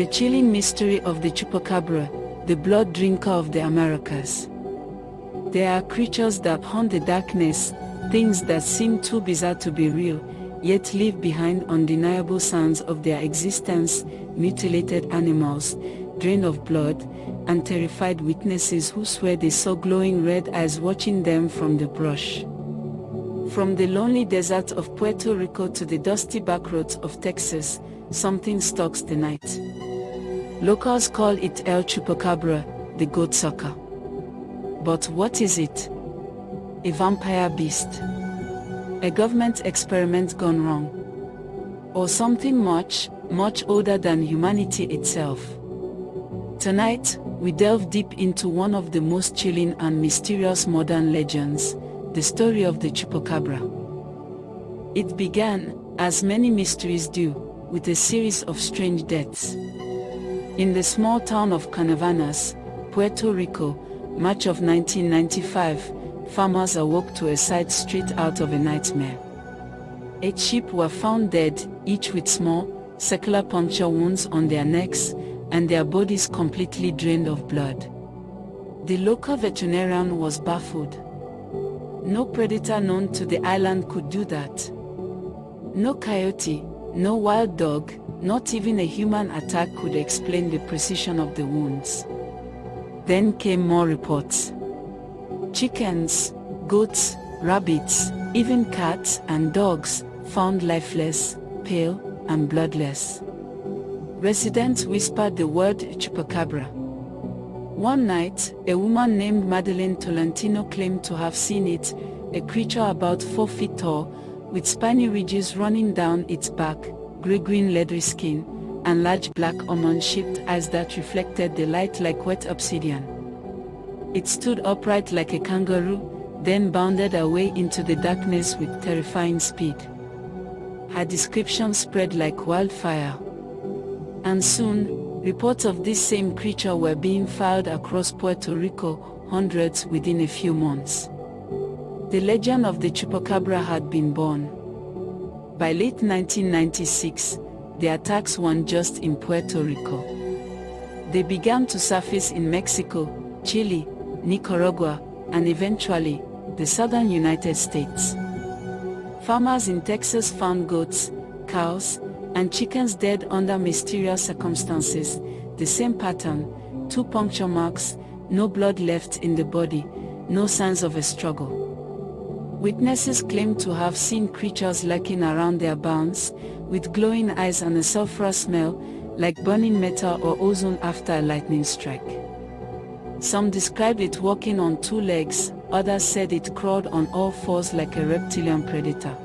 The chilling mystery of the chupacabra, the blood drinker of the Americas. There are creatures that haunt the darkness, things that seem too bizarre to be real, yet leave behind undeniable signs of their existence: mutilated animals, drained of blood, and terrified witnesses who swear they saw glowing red eyes watching them from the brush. From the lonely deserts of Puerto Rico to the dusty backroads of Texas, something stalks the night. Locals call it El Chupacabra, the goat sucker. But what is it? A vampire beast? A government experiment gone wrong? Or something much, much older than humanity itself? Tonight, we delve deep into one of the most chilling and mysterious modern legends, the story of the Chupacabra. It began, as many mysteries do, with a series of strange deaths. In the small town of Canavanas, Puerto Rico, March of 1995, farmers awoke to a sight straight out of a nightmare. 8 sheep were found dead, each with small, circular puncture wounds on their necks, and their bodies completely drained of blood. The local veterinarian was baffled. No predator known to the island could do that. No coyote, no wild dog, not even a human attack could explain the precision of the wounds. Then came more reports. Chickens, goats, rabbits, even cats and dogs, found lifeless, pale, and bloodless. Residents whispered the word Chupacabra. One night, a woman named Madeleine Tolentino claimed to have seen it, a creature about 4 feet tall, with spiny ridges running down its back, gray-green leathery skin, and large black almond-shaped eyes that reflected the light like wet obsidian. It stood upright like a kangaroo, then bounded away into the darkness with terrifying speed. Her description spread like wildfire. And soon, reports of this same creature were being filed across Puerto Rico, hundreds within a few months. The legend of the Chupacabra had been born. By late 1996, the attacks weren't just in Puerto Rico. They began to surface in Mexico, Chile, Nicaragua, and eventually, the southern United States. Farmers in Texas found goats, cows, and chickens dead under mysterious circumstances, the same pattern: 2 puncture marks, no blood left in the body, no signs of a struggle. Witnesses claimed to have seen creatures lurking around their barns, with glowing eyes and a sulfurous smell, like burning metal or ozone after a lightning strike. Some described it walking on 2 legs, others said it crawled on all 4s like a reptilian predator.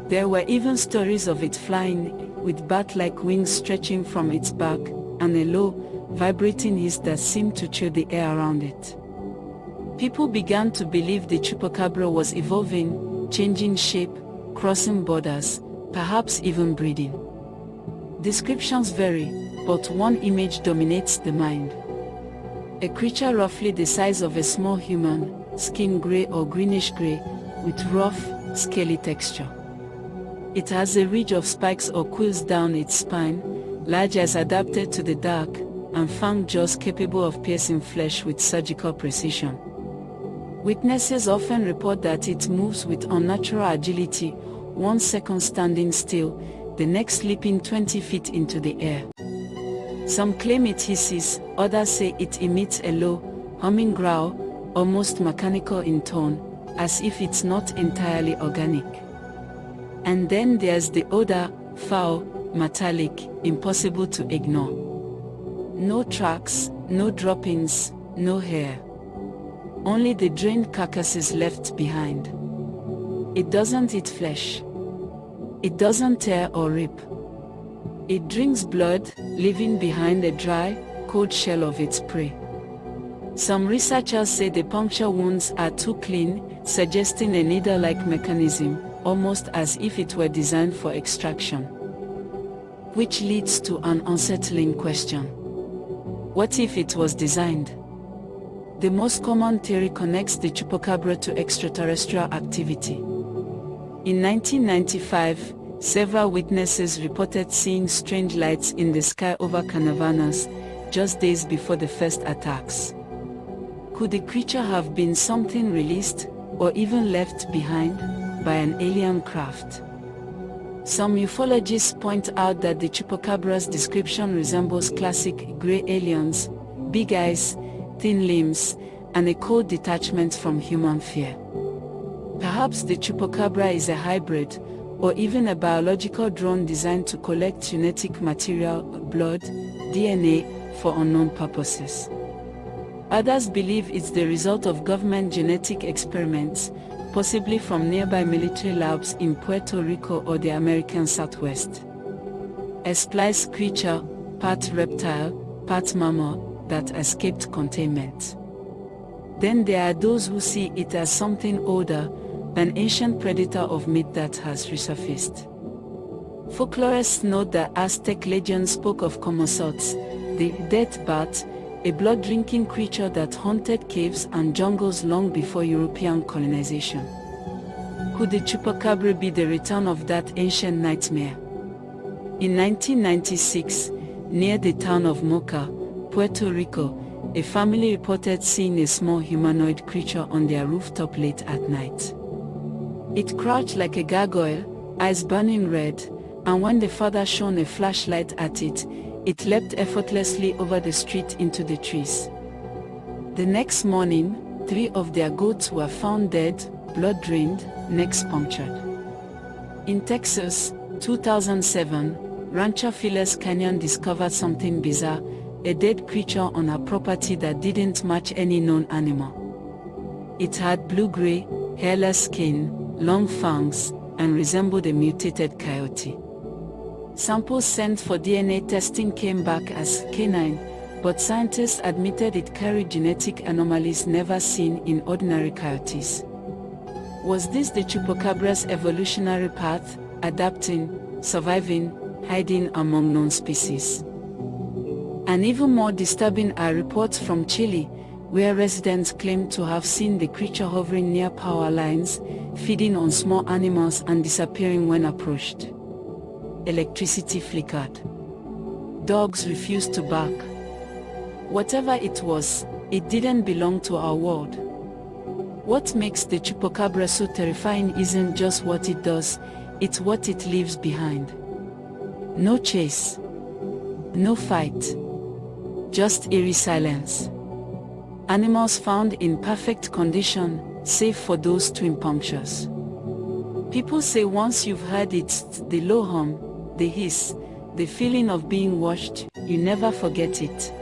There were even stories of it flying, with bat-like wings stretching from its back, and a low, vibrating hiss that seemed to chill the air around it. People began to believe the Chupacabra was evolving, changing shape, crossing borders, perhaps even breeding. Descriptions vary, but one image dominates the mind. A creature roughly the size of a small human, skin gray or greenish-gray, with rough, scaly texture. It has a ridge of spikes or quills down its spine, large as adapted to the dark, and fanged jaws capable of piercing flesh with surgical precision. Witnesses often report that it moves with unnatural agility, 1 second standing still, the next leaping 20 feet into the air. Some claim it hisses, others say it emits a low, humming growl, almost mechanical in tone, as if it's not entirely organic. And then there's the odor, foul, metallic, impossible to ignore. No tracks, no droppings, no hair. Only the drained carcasses left behind. It doesn't eat flesh. It doesn't tear or rip. It drinks blood, leaving behind a dry, cold shell of its prey. Some researchers say the puncture wounds are too clean, suggesting a needle-like mechanism, almost as if it were designed for extraction. Which leads to an unsettling question. What if it was designed? The most common theory connects the Chupacabra to extraterrestrial activity. In 1995, Several witnesses reported seeing strange lights in the sky over Carnavanas, just days before the first attacks. Could the creature have been something released, or even left behind, by an alien craft? Some ufologists point out that the Chupacabra's description resembles classic gray aliens, big eyes, thin limbs, and a cold detachment from human fear. Perhaps the Chupacabra is a hybrid, or even a biological drone designed to collect genetic material, blood, DNA, for unknown purposes. Others believe it's the result of government genetic experiments, possibly from nearby military labs in Puerto Rico or the American Southwest. A spliced creature, part reptile, part mammal, that escaped containment. Then there are those who see it as something older, an ancient predator of myth that has resurfaced. Folklorists note that Aztec legend spoke of Comosots, the death bat, a blood-drinking creature that haunted caves and jungles long before European colonization. Could the Chupacabra be the return of that ancient nightmare? In 1996, near the town of Moca, Puerto Rico, a family reported seeing a small humanoid creature on their rooftop late at night. It crouched like a gargoyle, eyes burning red, and when the father shone a flashlight at it, it leapt effortlessly over the street into the trees. The next morning, 3 of their goats were found dead, blood-drained, necks punctured. In Texas, 2007, rancher Phyllis Canyon discovered something bizarre, a dead creature on her property that didn't match any known animal. It had blue-gray, hairless skin, long fangs, and resembled a mutated coyote. Samples sent for DNA testing came back as canine, but scientists admitted it carried genetic anomalies never seen in ordinary coyotes. Was this the Chupacabra's evolutionary path, adapting, surviving, hiding among known species? And even more disturbing are reports from Chile, where residents claim to have seen the creature hovering near power lines, feeding on small animals and disappearing when approached. Electricity flickered. Dogs refused to bark. Whatever it was, it didn't belong to our world. What makes the Chupacabra so terrifying isn't just what it does, it's what it leaves behind. No chase. No fight. Just eerie silence. Animals found in perfect condition, save for those twin punctures. People say once you've heard it, the low hum, the hiss, the feeling of being watched, you never forget it.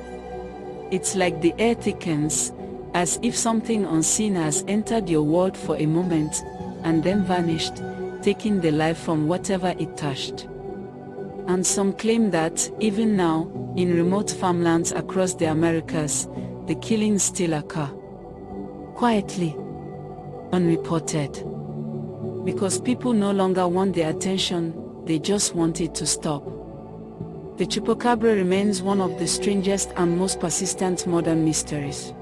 It's like the air thickens, as if something unseen has entered your world for a moment, and then vanished, taking the life from whatever it touched. And some claim that, even now, in remote farmlands across the Americas, the killings still occur. Quietly. Unreported. Because people no longer want their attention, they just want it to stop. The Chupacabra remains one of the strangest and most persistent modern mysteries.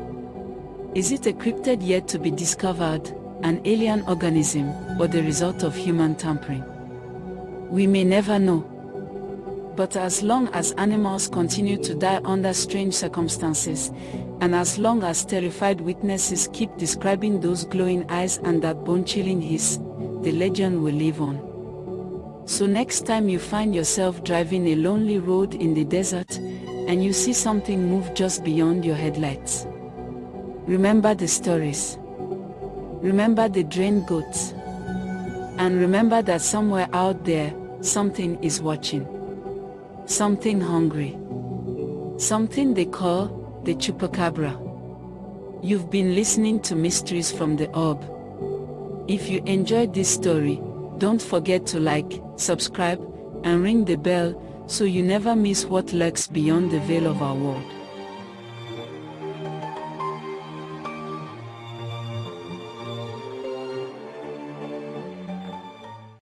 Is it a cryptid yet to be discovered, an alien organism, or the result of human tampering? We may never know. But as long as animals continue to die under strange circumstances, and as long as terrified witnesses keep describing those glowing eyes and that bone-chilling hiss, the legend will live on. So next time you find yourself driving a lonely road in the desert, and you see something move just beyond your headlights, remember the stories. Remember the drained goats. And remember that somewhere out there, something is watching. Something hungry. Something they call the Chupacabra. You've been listening to Mysteries from the Orb. If you enjoyed this story, don't forget to like, subscribe, and ring the bell so you never miss what lurks beyond the veil of our world.